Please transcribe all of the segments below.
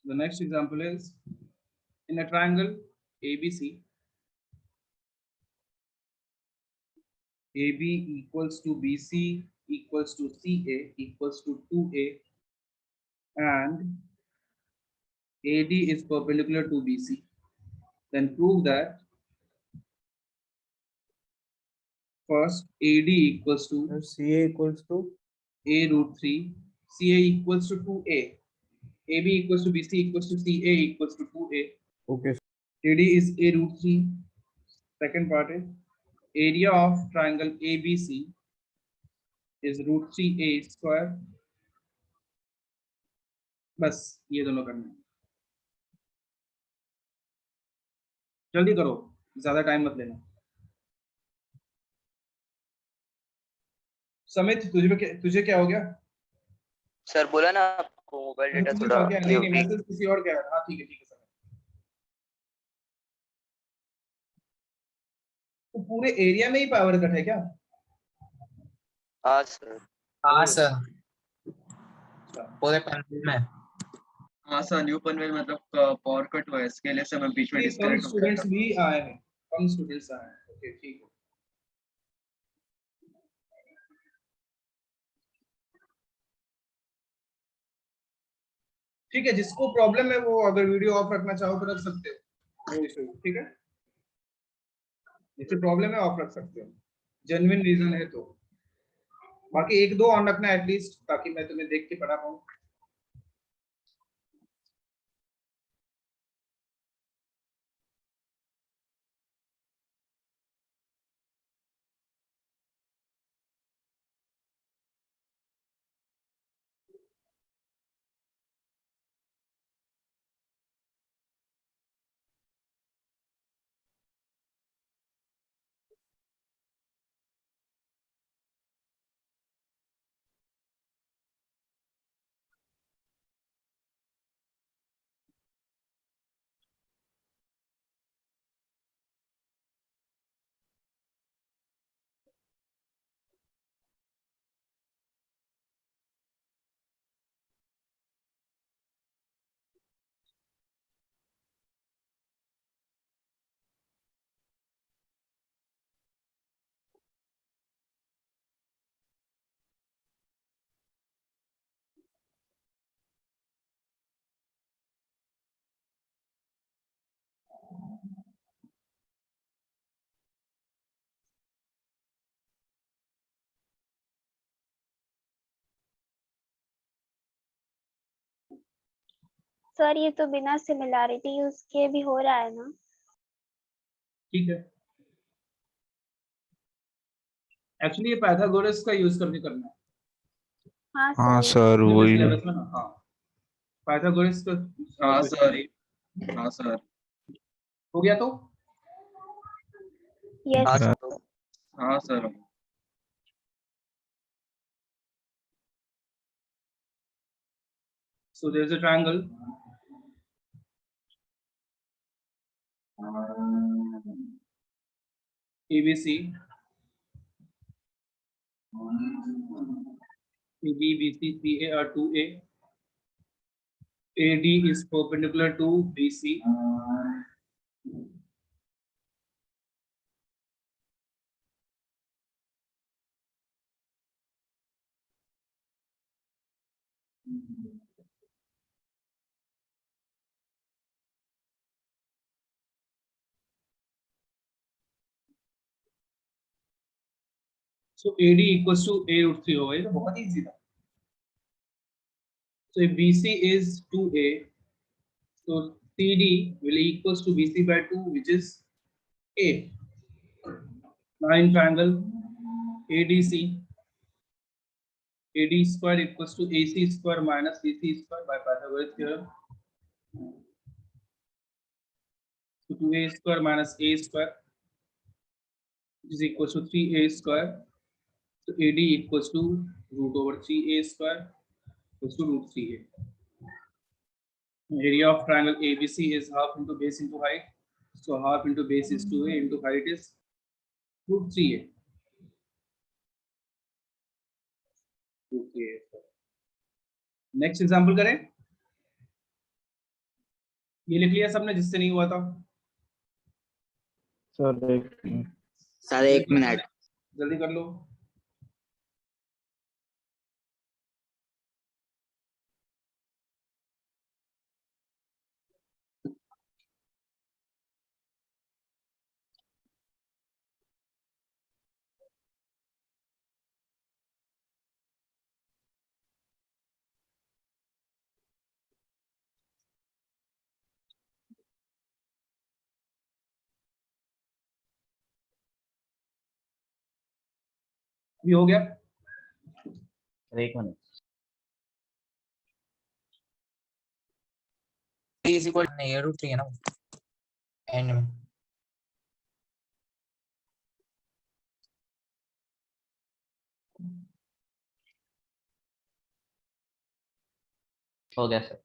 The next example is in a triangle ABC, AB equals to BC equals to CA equals to 2A, and AD is perpendicular to BC. Then prove that first AD equals to CA equals to A root 3, CA equals to 2A, AB equals to BC equals to CA equals to 2A. okay. AD is A root 3. Second part is area of triangle ABC is root 3A square. बस ये दोनों करना है, जल्दी करो, ज्यादा time मत लेना। समित तुझे क्या हो गया? सर बोला ना आपको मोबाइल डेटा तुझे थोड़ा क्या हो गया? नहीं वीक। मैसेज किसी और क्या है? हाँ ठीक है सर। तो पूरे एरिया में ही पावर कट है क्या? हाँ सर। हाँ सर, अच्छा, पूरे पनवेल में। हाँ सर, न्यू पनवेल मतलब पावर कट हुआ है, इसके लिए से मैं बीच में कम डिस्कनेक्ट हो गया स्टूडेंट्स था। भी आए हैं, कम स्टूडेंट्स आए हैं। ओके ठीक है। ठीक है, जिसको प्रॉब्लम है वो अगर वीडियो ऑफ रखना चाहो तो रख सकते हो, नो इशू। ठीक है, जिससे प्रॉब्लम है ऑफ रख सकते हो, जेन्युइन रीजन है तो। बाकी एक दो ऑन रखना एटलीस्ट, ताकि मैं तुम्हें देख के पढ़ा पाऊँ। सर ये तो बिना सिमिलैरिटी यूज किए भी हो रहा है ना? ठीक है, एक्चुअली ये पाइथागोरस का यूज करके करना है। हाँ सर वही सिलेबस में ना, हाँ पाइथागोरस का। हाँ सर, हाँ सर। हो गया तो? यस हाँ सर। सर। हाँ sir. So there's a triangle. ABC, AB, BC, CA are 2A. AD is perpendicular to BC. So AD equals to A root 3 होगा, ये तो बहुत easy था। So if BC is 2A, so CD will equals to BC by 2, which is A. Now in triangle ADC, AD square equals to AC square minus BC square by Pythagoras theorem. So 2A square minus A square, which is equals to 3A square. So AD equals to root over 3A square equals to root 3A. Area of triangle ABC is half into base into height. So half into base is 2A, into height is root 3A. Root 3A. Next example करें। ये लिख लिया सबने जिससे नहीं हुआ था? Sir एक मिनट। Sir 1 minute. जल्दी कर लो। भी हो गया? सर एक मिनट। इज इक्वल नहीं है √3 है ना एंड में। हो गया sir.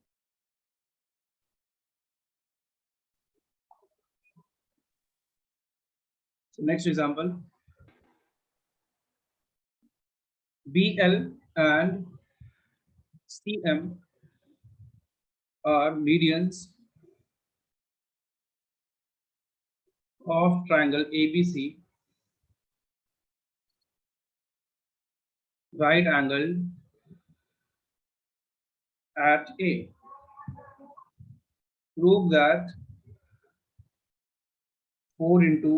So next example, BL and CM are medians of triangle ABC, right angle at A. Prove that 4 into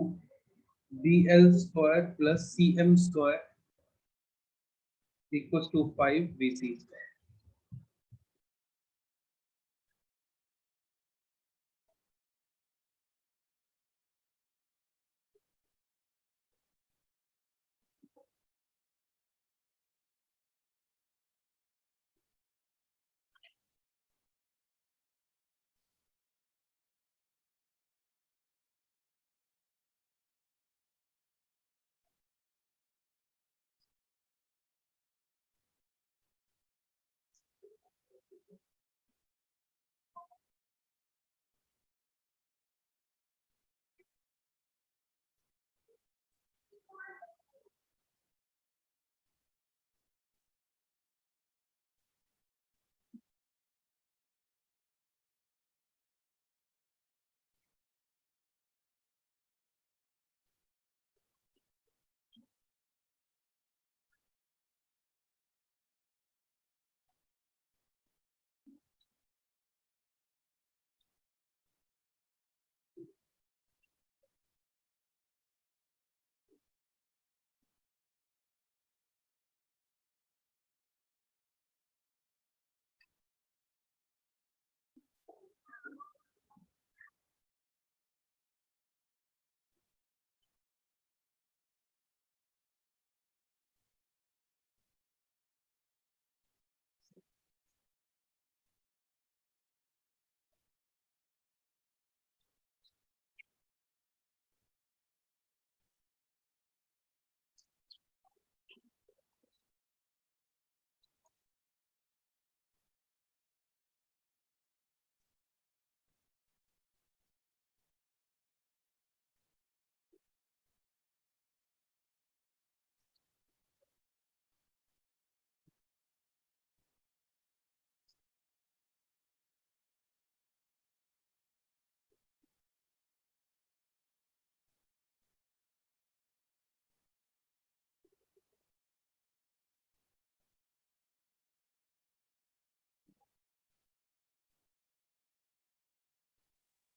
BL square plus CM square equals to 5 BC square.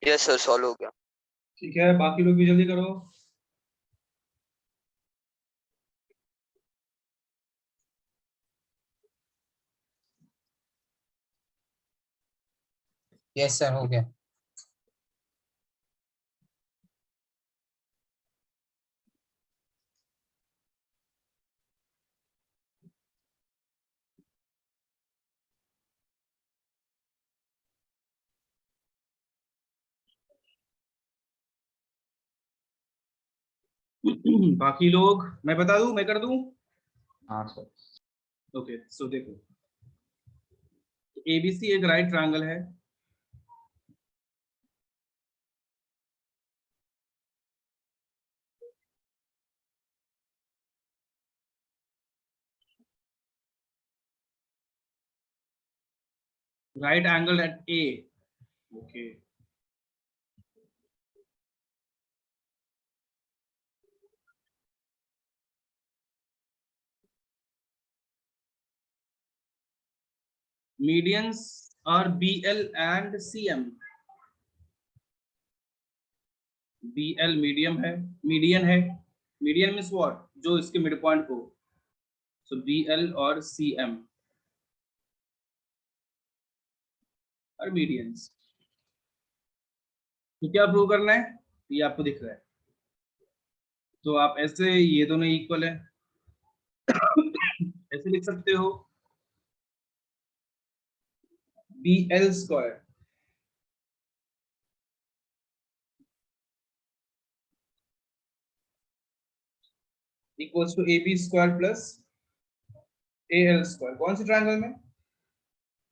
Yes sir solve हो गया। ठीक है, बाकी लोग भी जल्दी करो। Yes sir हो गया। बाकी लोग मैं बता दूं, मैं कर दूं? हाँ सर। ओके, सो देखो, एबीसी एक राइट ट्रायंगल है। Right angle at A. Okay, medians are BL and CM. BL medium है, मीडियन है, मीडियन मीन्स व्हाट, जो इसके मिड पॉइंट हो, सो BL और CM और मीडियंस। तो क्या प्रूव करना है, ये आपको दिख रहा है, तो आप ऐसे ये दोनों इक्वल है, ऐसे लिख सकते हो BL square equals to AB square plus AL square. कौन से ट्रायंगल में?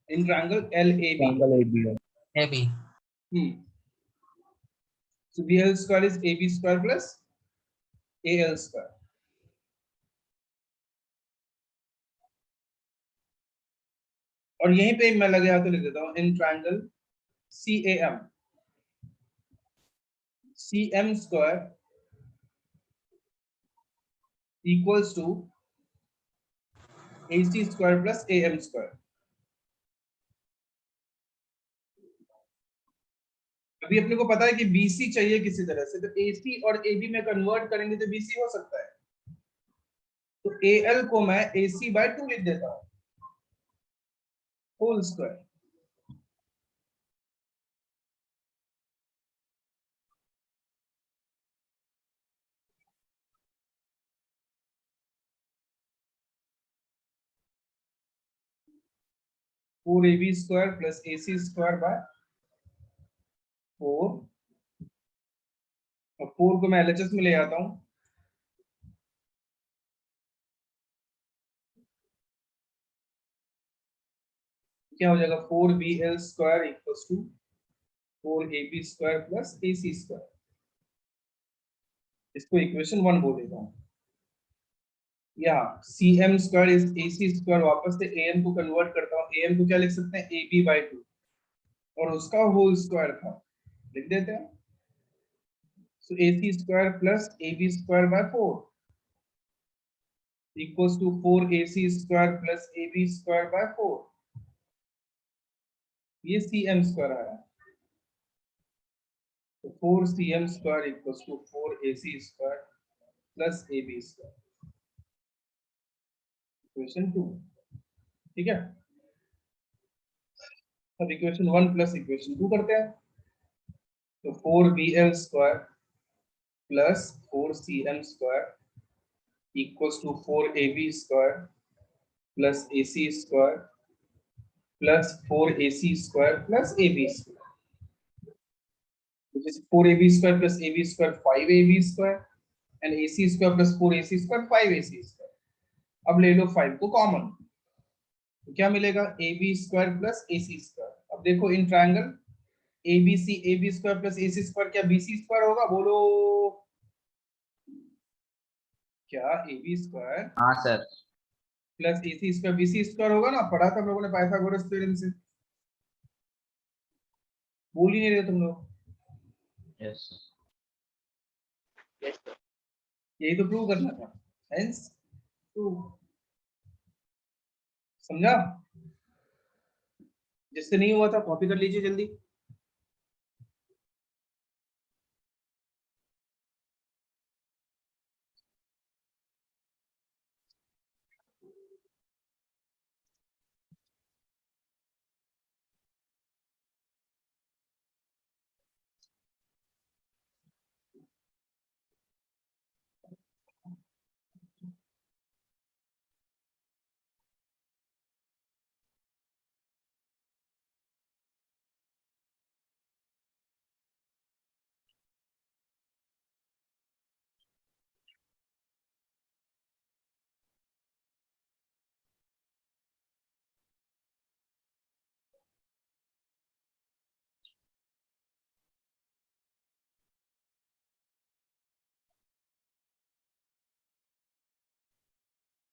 In triangle LAB। Triangle AB है। AB. So BL square is AB square plus AL square. और यहीं पे मैं लगे हाथ तो लिख देता हूं in triangle CAM, CM square equals to AC square plus AM square। अभी अपने को पता है कि BC चाहिए किसी तरह से, तो AC और AB में कन्वर्ट करेंगे तो BC हो सकता है, तो AL को मैं AC/2 लिख देता हूं whole square. Four AB square plus AC square by 4, और 4 को मैं LHS में ले आता हूं, क्या हो जाएगा 4BL square equals to 4AB square plus AC square. इसको इक्वेशन 1 बोल देता हूं। यहाँ CM square is AC square, वापस से AM को कन्वर्ट करता हूं, AM को क्या लिख सकते हैं AB/2, और उसका होल स्क्वायर था, लिख देते हैं, so AC square plus AB square by 4 equals to 4AC square plus AB square by 4। ये CM स्क्वायर आया, तो 4CM square equals to 4AC square plus AB square, equation 2। ठीक है, अब इक्वेशन 1 प्लस इक्वेशन 2 करते हैं, तो 4BL square plus 4CM square equals to 4AB square plus AC square plus 4AC square plus AB square, which is 4AB square plus AB square 5AB square and AC square plus 4AC square 5AC square. अब ले लो 5 को common, तो क्या मिलेगा AB square plus AC square. अब देखो in triangle ABC AB square plus AC square क्या BC square होगा, बोलो क्या AB स्क्वायर हाँ sir. Plus AC square BC square होगा ना, पढ़ा था हम लोगों ने पाइथागोरस थ्योरम से, बोल ही नहीं रहे तुम लोग, यस। Yes, sir. यही तो प्रूव करना था, हेंस प्रूव। समझा? जिससे नहीं हुआ था कॉपी कर लीजिए जल्दी।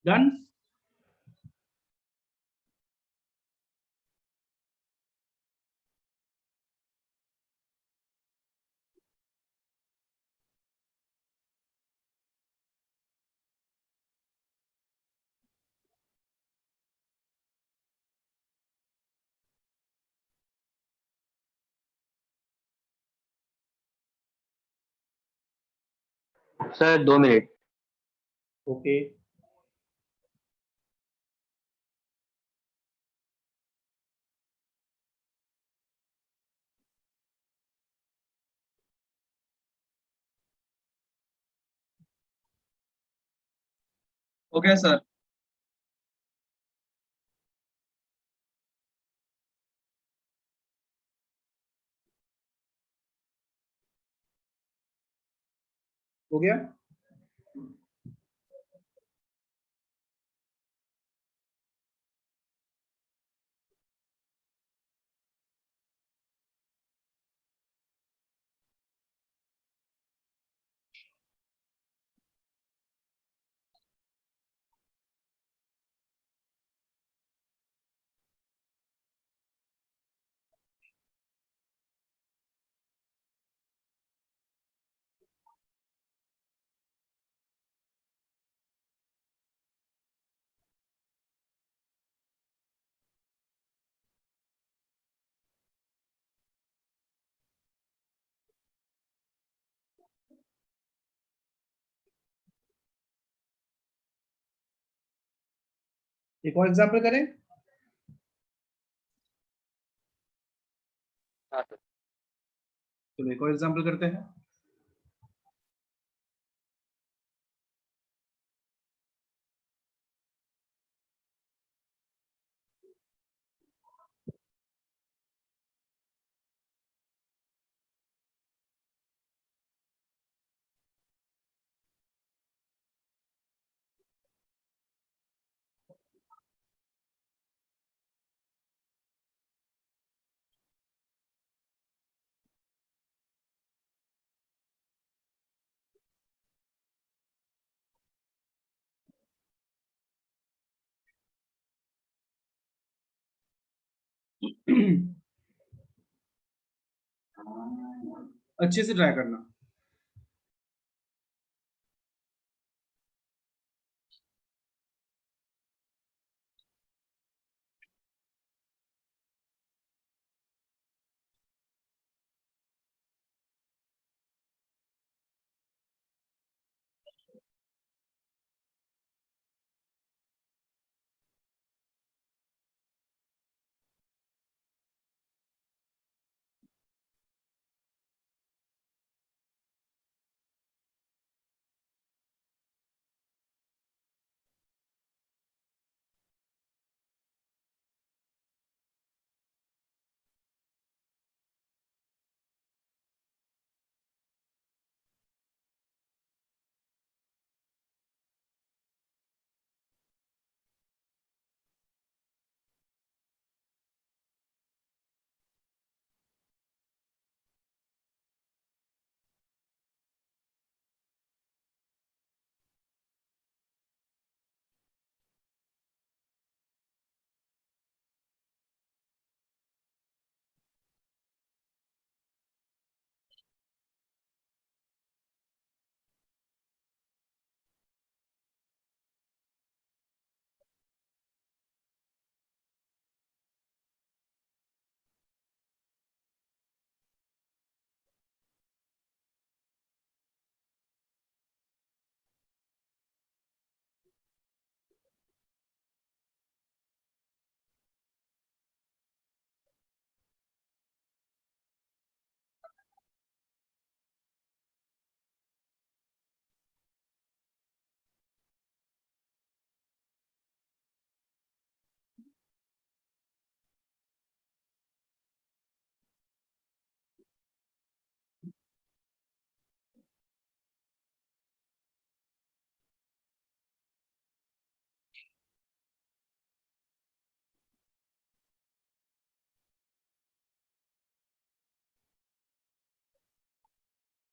Done. Sir 2 minute. Okay. Okay sir. हो गया. एक और एग्जांपल करें. हाँ सर. चलो एक और एग्जांपल करते हैं. अच्छे से ट्राई करना.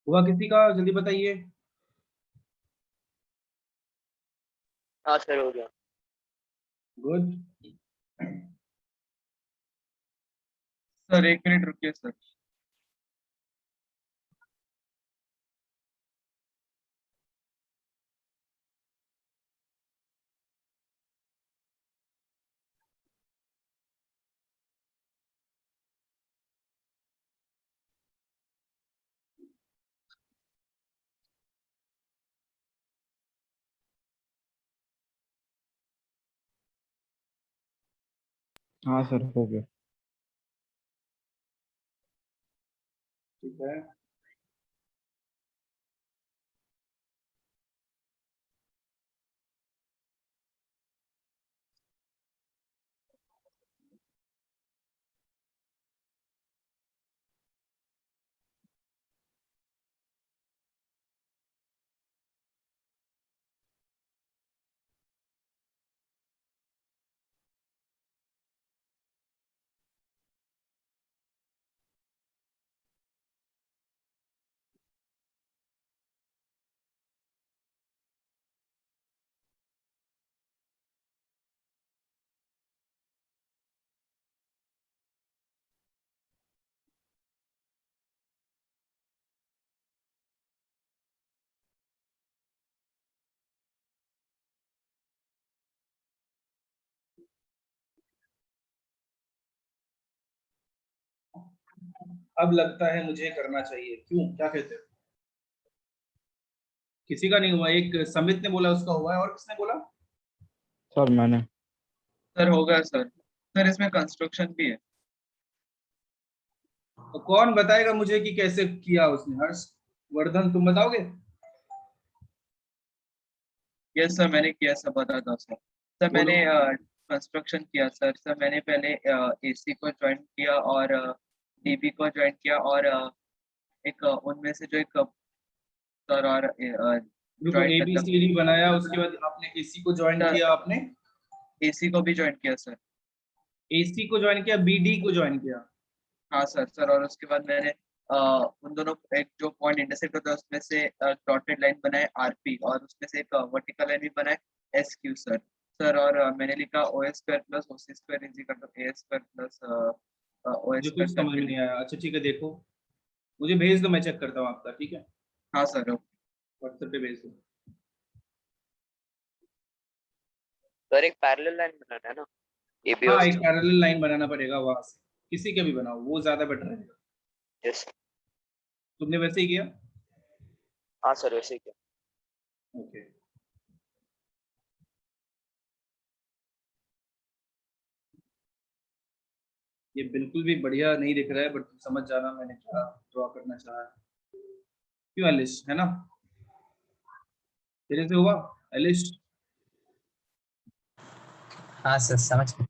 हुआ किसी का, जल्दी बताइए. हाँ सर हो गया. गुड. सर 1 मिनट रुकिए सर. हाँ सर हो गया। ठीक है। अब लगता है मुझे करना चाहिए, क्यों, क्या कहते हो? किसी का नहीं हुआ, एक समित ने बोला उसका हुआ है, और किसने बोला? सर मैंने। सर हो गया सर। सर इसमें कंस्ट्रक्शन भी है। तो कौन बताएगा मुझे कि कैसे किया उसने? हर्ष वर्धन, तुम बताओगे? यस सर मैंने किया, सर बता दो सर। सर बोलो। मैंने कंस्ट्रक्शन किया सर। सर मैंने पहले एसी को ज्वाइन किया और डीबी को ज्वाइन किया और एक उनमें से जो एक सर और देखो, ज्वाइन मतलब ABCD बनाया, उसके बाद आपने AC को ज्वाइन सर किया, आपने एसी को भी ज्वाइन किया सर। AC को ज्वाइन किया, BD को ज्वाइन किया। हाँ सर। सर और उसके बाद मैंने उन दोनों एक जो पॉइंट इंटरसेक्ट होता है उसमें से डॉटेड लाइन बनाए आरपी और उसमें से एक वर्टिकल लाइन भी बनाए एसक्यू सर। सर और मैंने लिखा O S square plus O C square is equal to A square plus O S मुझे कुछ स्क्वायर समझ में करके नहीं लिखा। आया। अच्छा ठीक है, देखो, मुझे भेज दो, मैं चेक करता हूँ आपका, ठीक है? हाँ सर। WhatsApp पे भेज दो। सर एक पैरेलल लाइन बनाना है ना, ए बी और हाँ, एक सी। पैरेलल लाइन बनाना पड़ेगा वहां से, किसी के भी बनाओ, वो ज्यादा बेटर रहेगा। यस। तुमने वैसे ही किया? हाँ सर वैसे ही क्या। ओके। ये बिल्कुल भी बढ़िया नहीं दिख रहा है, बट तुम समझ जाना मैंने क्या ड्रॉ करना चाहा है। क्यों एलिश, है ना? तेरे से हुआ एलिश? हाँ सर समझ गए।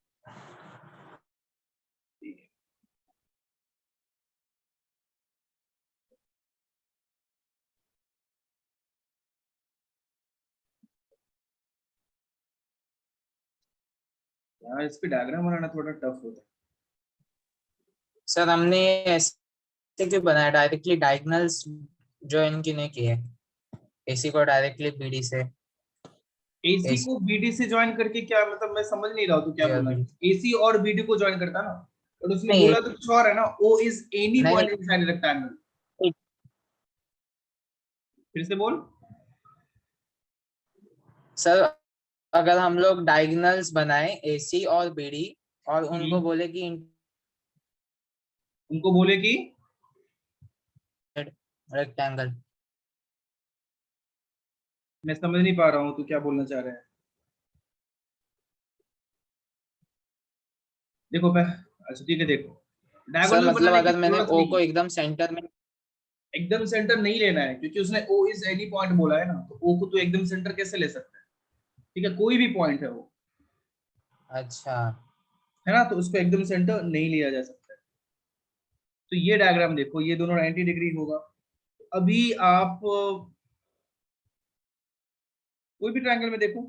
यार इस पे डायग्राम बनाना थोड़ा टफ होता है। सर हमने ऐसे क्यों बनाया, डायरेक्टली डायगोनल्स ज्वाइन क्यों नहीं किए, एसी को डायरेक्टली बीडी से, AC एसी को BD से ज्वाइन करके क्या मतलब, मैं समझ नहीं रहा हूँ तू क्या और बोलना बीडी है। AC और BD को ज्वाइन करता ना, बट उसने नहीं बोला तो कुछ और है ना। O is any नहीं point inside rectangle। नहीं फिर से बोल। सर, अगर हम लोग डायगोनल्स बनाए एसी और बीडी और उनको बोले कि उनको बोले कि रेक्टेंगल, मैं समझ नहीं पा रहा हूँ तू क्या बोलना चाह रहा है। देखो मैं, अच्छा ठीक है, देखो, सर डायगोनल मतलब बनाने की अगर मैंने जरूरत ओ नहीं को है। एकदम सेंटर में, एकदम सेंटर नहीं लेना है, क्योंकि उसने O इज एनी पॉइंट बोला है ना, तो O को तो एकदम सेंटर कैसे ले सकता है? ठीक है, कोई भी पॉइंट है वो, अच्छा है ना, तो उसको एकदम सेंटर नहीं लिया जा सकता है। तो ये डायग्राम देखो, ये दोनों 90 डिग्री होगा। अभी आप कोई भी ट्रायंगल में देखो,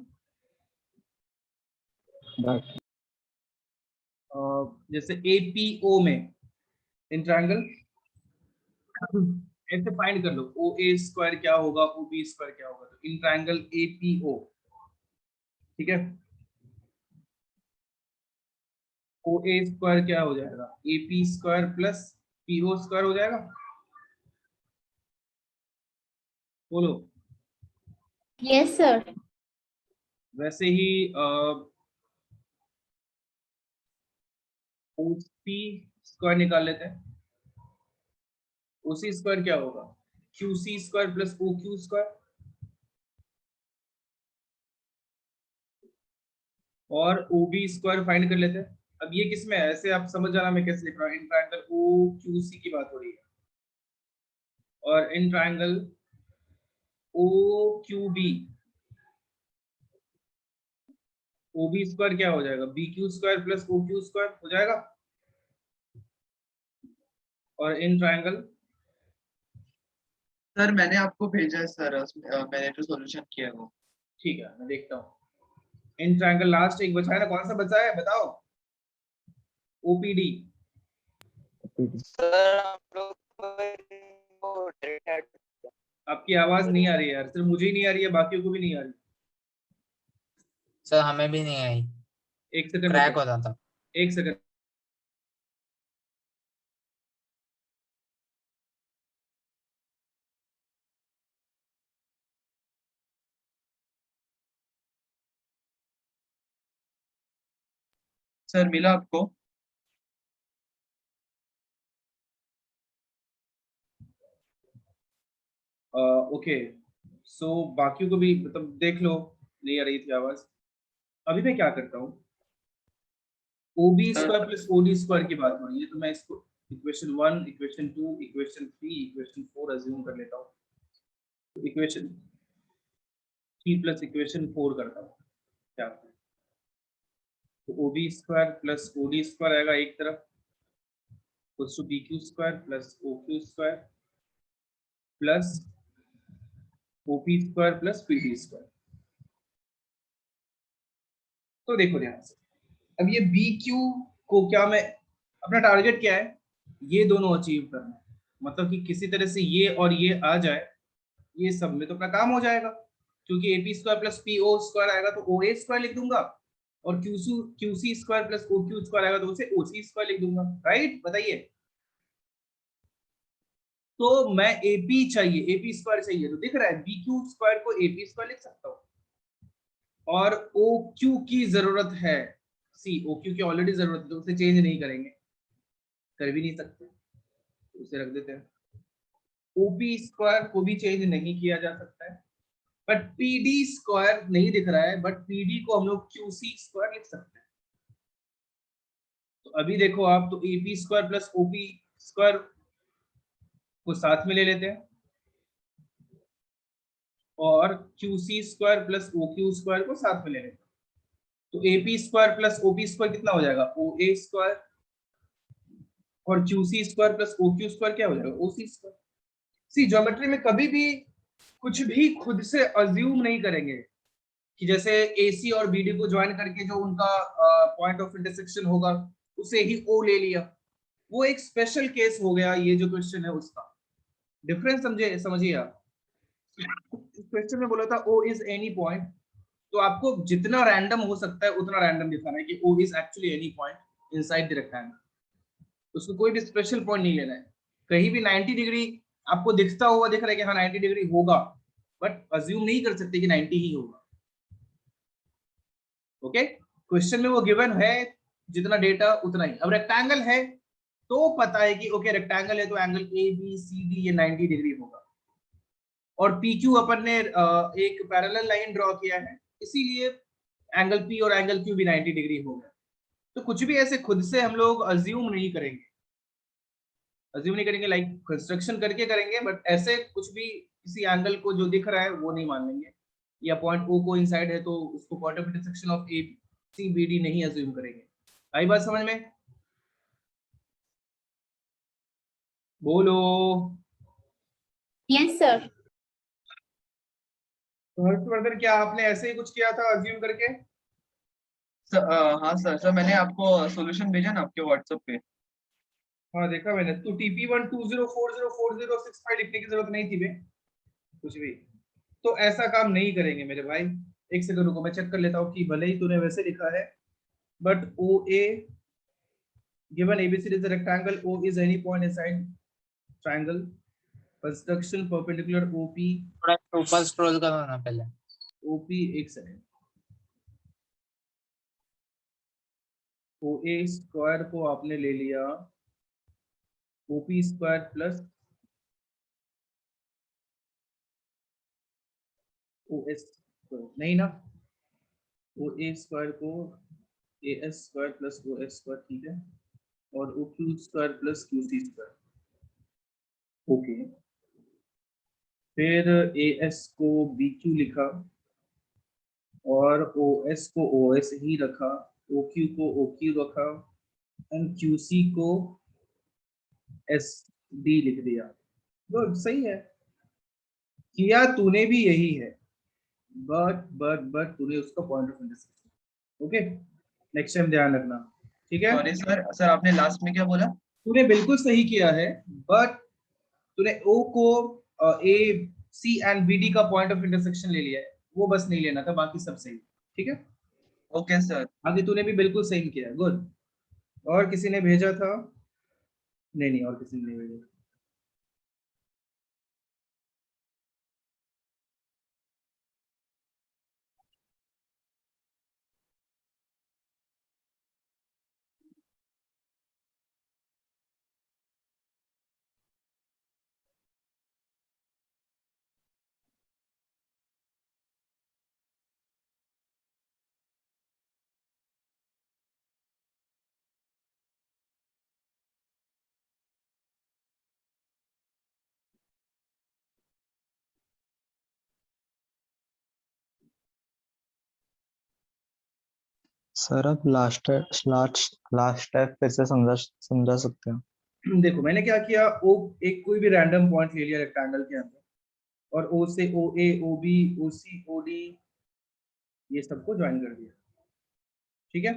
जैसे APO में, इन ट्रायंगल ऐसे फाइंड कर लो, OA स्क्वायर क्या होगा, OB स्क्वायर क्या होगा, तो इन ट्रायंगल APO, ठीक है, OA स्क्वायर क्या हो जाएगा, AP square plus PO square हो जाएगा। बोलो। Yes, sir. वैसे ही OC स्क्वायर निकाल लेते हैं। OC स्क्वायर क्या होगा, QC square plus OQ square, और OB स्क्वायर फाइंड कर लेते हैं। अब ये किसमें है, ऐसे आप समझ जाना मैं कैसे लिख रहा हूँ। इन ट्रायंगल ओ क्यू सी की बात हो रही है, और इन triangle O Q B, O B square क्या हो जाएगा, B Q square plus O Q square हो जाएगा। और इन ट्रायंगल, सर मैंने आपको भेजा है सर, उसमें मैंने जो सॉल्यूशन किया है वो। ठीक है मैं देखता हूँ। इन ट्रायंगल लास्ट एक बचा है ना, कौन सा बचा है बताओ, ओपीडी। पीटी। सर हम लोग को डायरेक्ट आपकी आवाज नहीं आ रही है यार, सिर्फ मुझे ही नहीं आ रही है, बाकियों को भी नहीं आ रही। सर हमें भी नहीं आई, एक सेकंड क्रैक रुको, होता था। एक सेकंड। सर मिला आपको? ओके, सो बाकियों को भी मतलब देख लो, नहीं आ रही थी आवाज। अभी मैं क्या करता हूँ, O B sir square plus O D square की बात हो रही है, तो मैं इसको equation 1, equation 2, equation 3, equation 4 assume कर लेता हूँ। इक्वेशन 3 प्लस इक्वेशन 4 करता हूँ क्या, तो O B square plus O D square आएगा एक तरफ, two B Q square plus O Q square plus O P square plus P D square. तो देखो ध्यान से, अब ये बी क्यू को क्या मैं, अपना टारगेट क्या है, ये दोनों अचीव करना है, मतलब कि किसी तरह से ये और ये आ जाए, ये सब में तो अपना काम हो जाएगा, क्योंकि A P square plus P O square आएगा तो ओ ए स्क्वायर लिख दूंगा, और Q C square plus O Q square आएगा तो उसे ओ सी स्क्वायर लिख दूंगा। राइट, बताइए। तो मैं एपी चाहिए, एपी स्क्वायर चाहिए, तो दिख रहा है बी क्यू स्क्वायर को एपी स्क्वायर लिख सकता हूँ, और ओ क्यू की जरूरत है, सी ओ क्यू की ऑलरेडी जरूरत है तो उसे चेंज नहीं करेंगे, कर भी नहीं सकते, तो उसे रख देते हैं। ओपी स्क्वायर को भी चेंज नहीं किया जा सकता है, बट पीडी स्क्वायर नहीं दिख रहा है, बट पीडी को हम लोग क्यूसी स्क्वायर लिख सकते हैं। तो अभी देखो आप, तो AP square plus OP square को साथ में ले लेते हैं, और QC square plus O Q square को साथ में ले लेते हैं, तो AP square plus OP square कितना हो जाएगा, ओ ए स्क्वायर, और QC square plus O Q square क्या हो जाएगा, ओसी स्क्वायर। सी ज्योमेट्री में कभी भी कुछ भी खुद से अज्यूम नहीं करेंगे, कि जैसे AC और BD को ज्वाइन करके जो उनका पॉइंट ऑफ इंटरसेक्शन होगा उसे ही O ले लिया, वो एक स्पेशल केस हो गया, ये जो क्वेश्चन है उसका डिफरेंस समझिए आप। इस क्वेश्चन में बोला था O इज एनी पॉइंट, तो आपको जितना रैंडम हो सकता है उतना रैंडम दिखाना है कि O is actually any point inside the rectangle, उसको कोई भी स्पेशल पॉइंट नहीं लेना है, कहीं भी 90 डिग्री आपको दिखता हुआ दिख रहा है कि हाँ 90 डिग्री होगा, बट अज्यूम नहीं कर सकते कि 90 ही होगा। ओके, क्वेश्चन में वो गिवन है, जितना डेटा उतना ही। अब रेक्टेंगल है तो पता है कि ओके रेक्टेंगल है तो angle A B C D ये 90 डिग्री होगा, और पी क्यू अपन ने एक पैरेलल लाइन ड्रॉ किया है, इसीलिए एंगल पी और एंगल क्यू भी 90 डिग्री होगा। तो कुछ भी ऐसे खुद से हम लोग अज्यूम नहीं करेंगे, अज्यूम नहीं करेंगे, लाइक कंस्ट्रक्शन करके करेंगे, बट ऐसे कुछ भी किसी एंगल को जो दिख रहा है वो नहीं मान लेंगे, या पॉइंट ओ को इनसाइड है तो उसको point of intersection of A C B D नहीं अज्यूम करेंगे। आई बात समझ में, बोलो। Yes sir. तो हर्षवर्धन क्या आपने ऐसे ही कुछ किया था अज्यूम करके? हाँ सर, सर मैंने आपको सॉल्यूशन भेजा ना आपके व्हाट्सएप पे। हाँ देखा मैंने, तो TP120404065 लिखने की जरूरत नहीं थी बे, कुछ भी। तो ऐसा काम नहीं करेंगे मेरे भाई, एक सेकंड रुको मैं चेक कर लेता हूँ कि भले ही तूने वैसे लिखा है, but OA given ABCD is a rectangle, O is any point inside triangle, construction perpendicular OP, थोड़ा ऊपर स्क्रॉल करो ना पहले। OP एक सेकंड, OA स्क्वायर को आपने ले लिया OP स्क्वायर प्लस OS नहीं ना, OA स्क्वायर को A S square plus O S square, ठीक है, और O Q square plus Q C square, okay. फिर ए एस को बी क्यू लिखा, और ओ एस को ओ एस ही रखा, ओ क्यू को ओ क्यू रखा, एंड क्यू सी को एस डी लिख दिया। गुड, सही है, किया तूने भी यही है, बट तूने उसका point of intersection, okay, next time ध्यान रखना, ठीक है। सॉरी सर, सर आपने लास्ट में क्या बोला? तूने बिल्कुल सही किया है, बट तूने ओ को ए सी एंड बी डी का पॉइंट ऑफ इंटरसेक्शन ले लिया है, वो बस नहीं लेना था, बाकी सब सही, ठीक है। Okay sir. आगे तूने भी बिल्कुल सही किया, गुड। और किसी ने भेजा था? नहीं नहीं, और किसी ने नहीं भेजा। सर आप लास्ट लास्ट लास्ट स्टेप फिर से समझा समझा सकते हो? देखो मैंने क्या किया, ओ एक कोई भी रैंडम पॉइंट ले लिया रेक्टेंगल के अंदर, और ओ से ओ ए ओ बी ओ सी ओ डी ये सबको ज्वाइन कर दिया, ठीक है।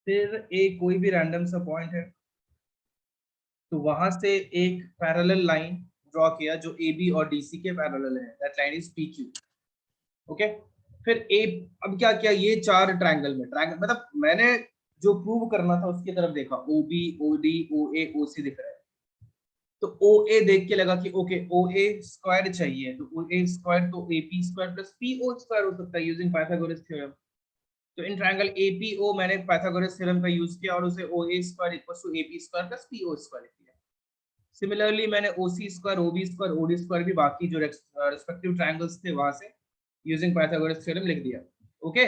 फिर ए कोई भी रैंडम सा पॉइंट है, तो वहां से एक पैरेलल लाइन ड्रॉ किया जो ए बी और डी सी के पैरेलल है, that line is P Q, okay. फिर ए, अब क्या किया, ये चार ट्रायंगल में, ट्रायंगल मतलब मैंने जो प्रूव करना था उसकी तरफ देखा, O B O D O ए ओ सी दिख रहा है, तो ओ ए देख के लगा कि ओके ओ ए स्क्वायर चाहिए, तो ओ ए स्क्वायर तो A P square plus P O square हो सकता है यूजिंग पाइथागोरस थ्योरम। तो इन ट्रायंगल एपीओ मैंने पाइथागोरस थ्योरम का यूज किया और उसे O A square equals to A P square plus P O square किया। सिमिलरली मैंने O C square O B square O D square भी बाकी जो रेस्पेक्टिव ट्रायंगल्स थे वहां से यूजिंग पाइथागोरस थ्योरम लिख दिया, ओके।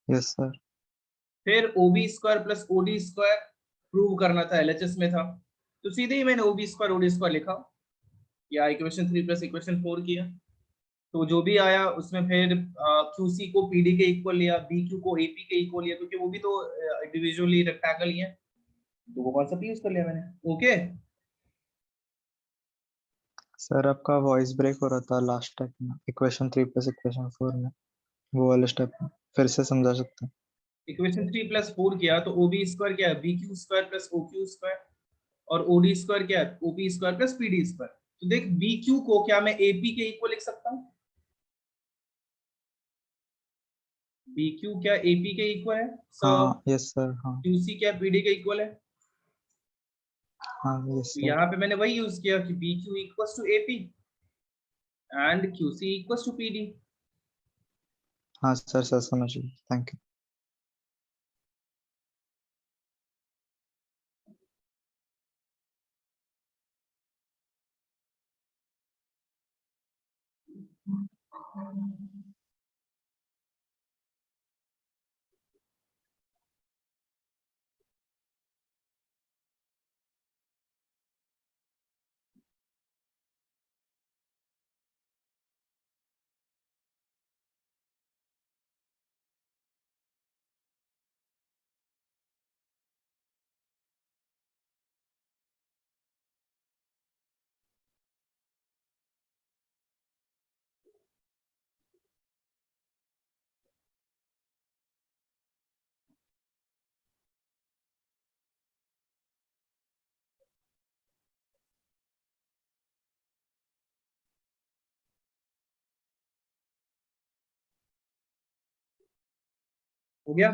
Yes sir. फिर O B square plus O D square prove करना था, एलएचएस में था, तो सीधे ही मैंने O B square O D square लिखा, या इक्वेशन 3 प्लस इक्वेशन 4 किया, तो जो भी आया उसमें फिर क्यू सी को पी डी के इक्वल लिया, बी क्यू को ए पी के इक्वल लिया, क्योंकि वो भी तो इंडिविजुअली रेक्टेंगल ही है, तो वो कॉन्सेप्ट यूज कर लिया मैंने, ओके। सर आपका वॉइस ब्रेक हो रहा था लास्ट स्टेप में, इक्वेशन 3 प्लस इक्वेशन 4 में, वो वाले स्टेप में फिर से समझा सकते हैं? इक्वेशन 3 प्लस 4 किया तो ओ बी स्क्वायर क्या है, B Q square plus O Q square, और ओ डी स्क्वायर क्या है, O P square plus P D square. तो देख बी क्यू को क्या मैं ए पी के इक्वल लिख सकता हूँ, बी क्यू क्या ए पी के इक्वल है सर, हाँ यस सर, हाँ क्यू सी क्या पी डी के इक्वल है, हाँ यस तो सर। यहाँ पे मैंने वही यूज किया कि B Q equals to A P and Q C equals to P D. हाँ सर, सर समझ गए, थैंक यू। हो गया।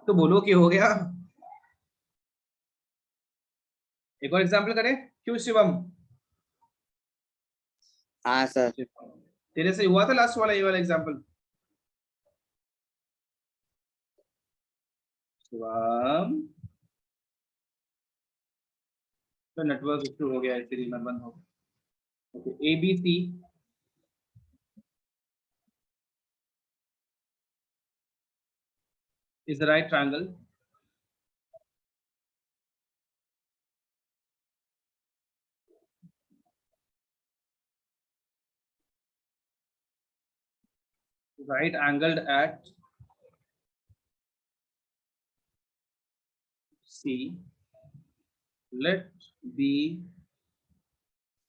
तो बोलो कि हो गया। एक और एग्जांपल करें, क्यों शिवम? हाँ सर। तेरे से हुआ था लास्ट वाला, ये वाला एग्जांपल? शिवम, तो नेटवर्क इशू हो गया, इसलिए मैं बंद हो गया। Okay, ABC is the right triangle. Right angled at C. Let B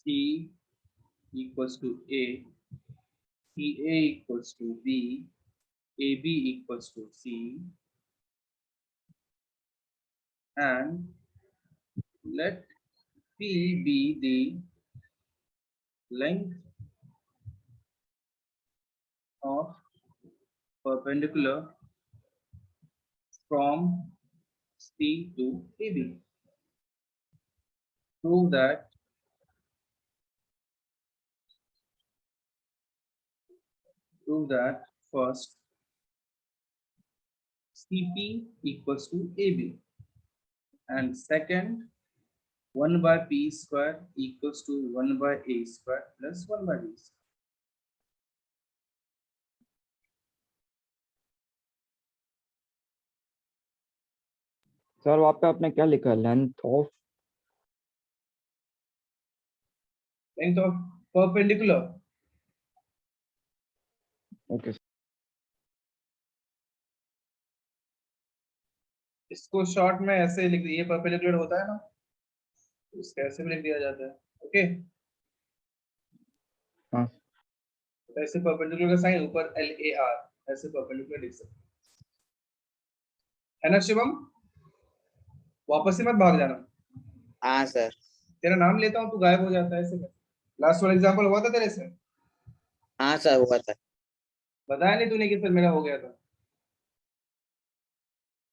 C equals to A, CA equals to B, AB equals to C, and let P be the length of perpendicular from C to AB. Prove that first CP equals to AB, and second 1 by P square equals to 1 by A square plus 1 by B square. Sir वहाँ पे आपने क्या लिखा है, length of? Length of perpendicular. Okay इसको short में ऐसे लिख दिए, परपेंडिकुलर होता है ना, तो इसको ऐसे भी लिख दिया जाता है। ओके, हाँ तो ऐसे परपेंडिकुलर का साइन ऊपर LAR, ऐसे परपेंडिकुलर लिख सकते है ना शिवम? वापस से मत भाग जाना। हाँ सर। तेरा नाम लेता हूँ, तू गायब हो जाता है ऐसे। लास्ट वाला एग्जांपल हुआ था तेरे से? हाँ सर हुआ था। बताया नहीं तूने कि सर मेरा हो गया था?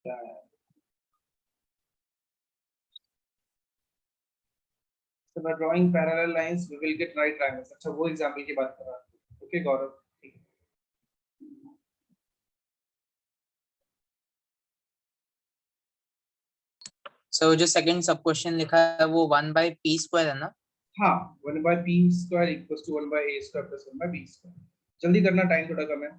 क्या है? So by drawing parallel lines we will get right triangles. अच्छा, वो एग्जांपल की बात कर रहा हूँ। ओके गौरव, ठीक है। सो जो सेकंड सब क्वेश्चन लिखा है वो 1/p² है ना? हाँ, 1 by P square equals to 1 by A square plus 1 by B square. जल्दी करना, टाइम थोड़ा कम है।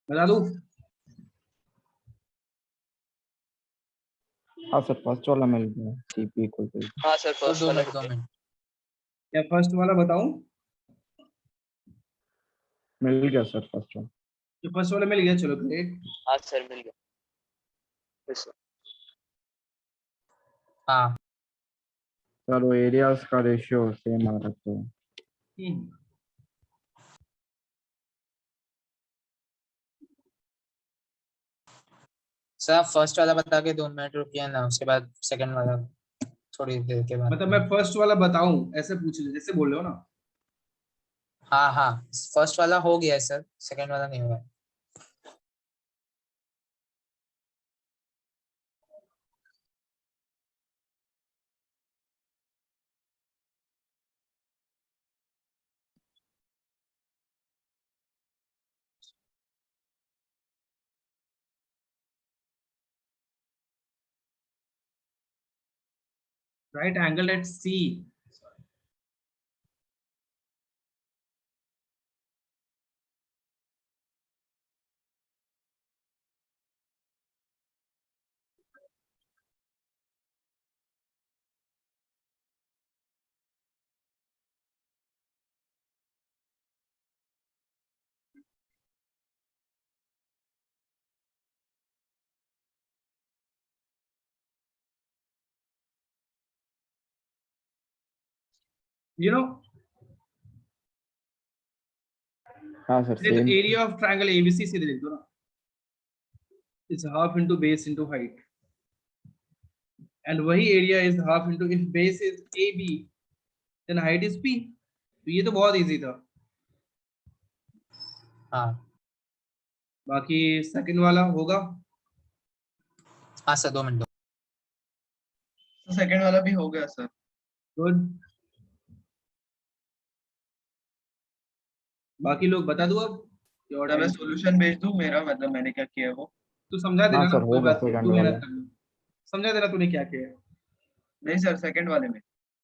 बता दूं? हाँ सर फर्स्ट वाला मिल गया CP इक्वल टू हाँ सर तो फर्स्ट दो वाला मिनट 2 मिनट। क्या फर्स्ट वाला बताऊं? मिल गया सर फर्स्ट वाला। तो फर्स्ट वाला मिल गया, चलो ग्रेट। हाँ सर मिल गया। Yes, sir. हाँ सर वो एरियाज का रेशियो सेम आ रहा तो सर फर्स्ट वाला बता के 2 मिनट रुकिए ना, उसके बाद सेकंड वाला थोड़ी देर के बाद। मतलब मैं फर्स्ट वाला बताऊं ऐसे पूछ रहे जैसे बोल रहे हो ना? हाँ हाँ फर्स्ट वाला हो गया है सर, सेकंड वाला नहीं हुआ है। Right angle at C. You know हाँ सर तो same. Area of triangle ABC सीधे लिख दो ना, it's half into base into height, and वही area is half into, if base is AB then height is P। तो ये तो बहुत इजी था। हाँ बाकी सेकंड वाला होगा। हाँ सर 2 मिनट। तो सेकंड वाला भी हो गया सर। गुड। बाकी लोग बता दो अब। योर मैं टाइम। सॉल्यूशन भेज दूं मेरा, मतलब मैंने क्या किया है वो। तू समझा हाँ देना ना, सर कोई होगा बात नहीं, सेकंड तू वाला। मेहनत कर ले। समझा देना तूने क्या किया है। नहीं सर सेकंड वाले में,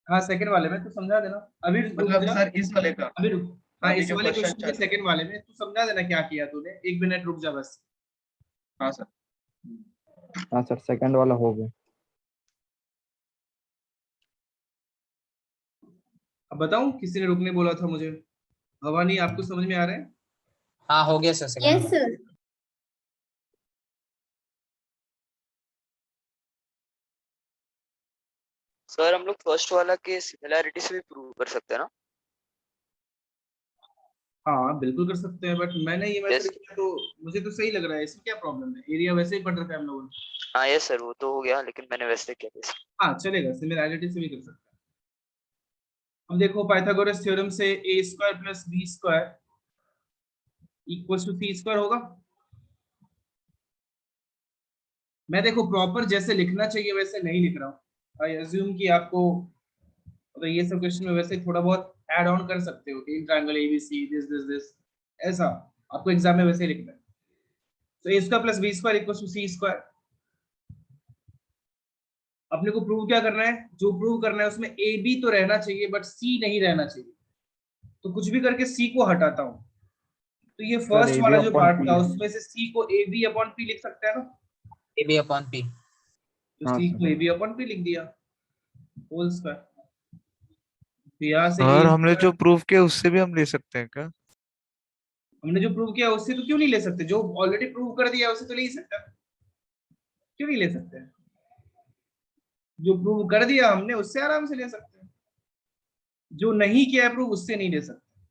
हाँ सेकंड वाले में तू समझा देना। अभी रुक मतलब जा। सर इस वाले का, अभी रुक। हाँ अभी इस जो वाले क्वेश्चन क्वेश्चन के चल। सेकंड वाले में तू समझा देना क्या किया तूने। 1 मिनट रुक जा बस। हाँ सर। हाँ सर सेकंड वाला हो गया। अब बताऊं किसी ने रुकने बोला था मुझे? भवानी आपको समझ में आ रहा है? हाँ हो गया सर सेकंड Yes, वाला। sir. सर हम लोग फर्स्ट वाला के सिमिलैरिटी से भी प्रूव कर सकते हैं ना? हाँ बिल्कुल कर सकते हैं, बट मैंने ये मेथड Yes. किया तो मुझे तो सही लग रहा है। इसमें क्या प्रॉब्लम है? एरिया वैसे ही पढ़ रखा है हम लोगों ने। हाँ यस सर वो तो हो गया, लेकिन मैंने वैसे किया था। हाँ चलेगा, सिमिलैरिटी से भी कर सकते हैं। अब देखो पाइथागोरस थ्योरम से a square plus b square equals to c square होगा। मैं देखो प्रॉपर जैसे लिखना चाहिए वैसे नहीं लिख रहा हूँ। आई अज्यूम कि आपको तो ये सब क्वेश्चन में वैसे थोड़ा बहुत ऐड ऑन कर सकते हो कि in triangle ABC this this this, ऐसा आपको एग्जाम में वैसे ही लिखना है। तो a square plus b square equals to c square. अपने को प्रूव क्या करना है? जो प्रूव करना है उसमें ए बी तो रहना चाहिए बट सी नहीं रहना चाहिए। तो कुछ भी करके सी को हटाता हूँ। तो ये सर फर्स्ट AB वाला जो अपॉन पार्ट था P। उसमें से सी को ए बी अपॉन पी लिख सकते हैं ना? AB upon P। तो हाँ सी सर। को ए बी अपॉन पी लिख दिया होल स्क्वायर। तो यहाँ से सर ए हमने जो स्क्वायर, प्रूफ किया उससे भी हम ले सकते हैं क्या? हमने जो प्रूव किया उससे तो क्यों नहीं ले सकते? जो ऑलरेडी प्रूव कर दिया उसे तो ले ही सकते हैं। क्यों नहीं ले सकते? जो प्रूव कर दिया हमने उससे आराम से ले सकते हैं। जो नहीं किया है प्रूव उससे नहीं ले सकते।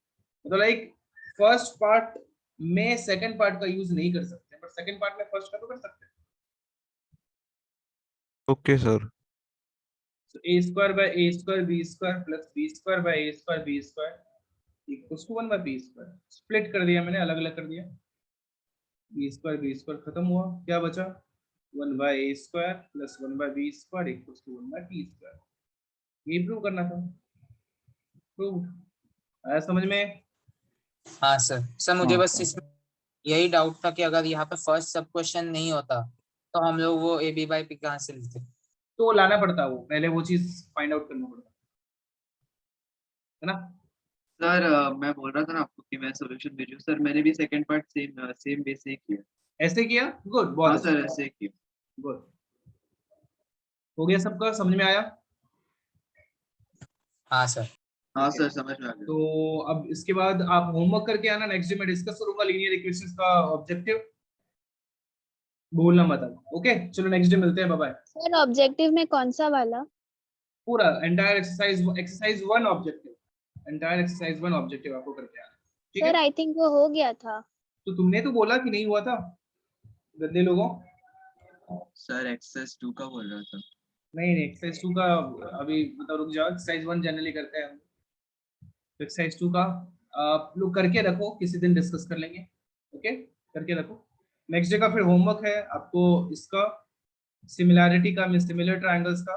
मतलब लाइक फर्स्ट पार्ट में सेकंड पार्ट का यूज नहीं कर सकते, बट सेकंड पार्ट में फर्स्ट का तो कर सकते हैं। Okay sir. So a square by a square b square plus b square by a square b square equals to 1 by b square। Split कर दिया मैंने, अलग अलग कर दिया। b square खत्म हुआ, क्या बचा? 1 by a square plus 1 by b square equals to 1 by t square। ये प्रूव करना था। प्रूव आया समझ में? हाँ सर। सर मुझे हाँ बस सर। इसमें यही डाउट था कि अगर यहाँ पे फर्स्ट सब क्वेश्चन नहीं होता तो हम लोग वो AB बाई P कहाँ से लेते? तो लाना पड़ता, वो पहले वो चीज फाइंड आउट करना पड़ता है ना। सर मैं बोल रहा था ना आपको कि मैं सॉल्यूशन भेजूं सर, मैंने भी सेकंड पार्ट सेम वे से ही किया। ऐसे किया, गुड, हाँ बहुत सर अच्छा, ऐसे ही किया। गुड। हो गया सबका, समझ में आया? हाँ सर। हाँ सर समझ में आ गया। तो अब इसके बाद आप होमवर्क करके आना, नेक्स्ट डे में डिस्कस करूंगा लीनियर इक्वेशंस का ऑब्जेक्टिव, भूलना मत अब। ओके, चलो नेक्स्ट डे मिलते हैं, बाय बाय। सर ऑब्जेक्टिव में कौन सा वाला? पूरा entire exercise 1 objective, entire exercise 1 objective आपको करके आना है, ठीक सर है? आई थिंक वो हो गया था। तो तुमने तो बोला कि नहीं हुआ था, गंदे लोगों। सर एक्सरसाइज 2 का बोल रहा था। नहीं नहीं, एक्सरसाइज 2 का अभी मतलब रुक जाओ, एक्सरसाइज 1 जनरली करते हैं हम, तो एक्सरसाइज 2 का आप लोग करके रखो, किसी दिन डिस्कस कर लेंगे। ओके, करके रखो। नेक्स्ट डे का फिर होमवर्क है आपको इसका, सिमिलैरिटी का, सिमिलर ट्रायंगल्स का,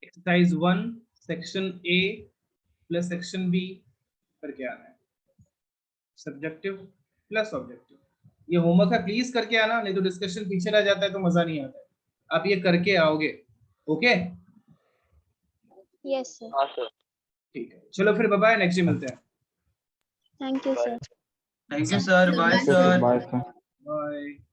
exercise 1 section A plus section B करके आना है, सब्जेक्टिव प्लस ऑब्जेक्टिव। ये होमवर्क है, प्लीज करके आना, नहीं तो डिस्कशन पीछे रह जाता है तो मजा नहीं आता है। आप ये करके आओगे, ओके? Yes sir. हाँ सर। ठीक है, चलो फिर बाय बाय, नेक्स्ट डे मिलते हैं। Thank you sir. Thank you sir, bye okay sir. Bye sir. Bye.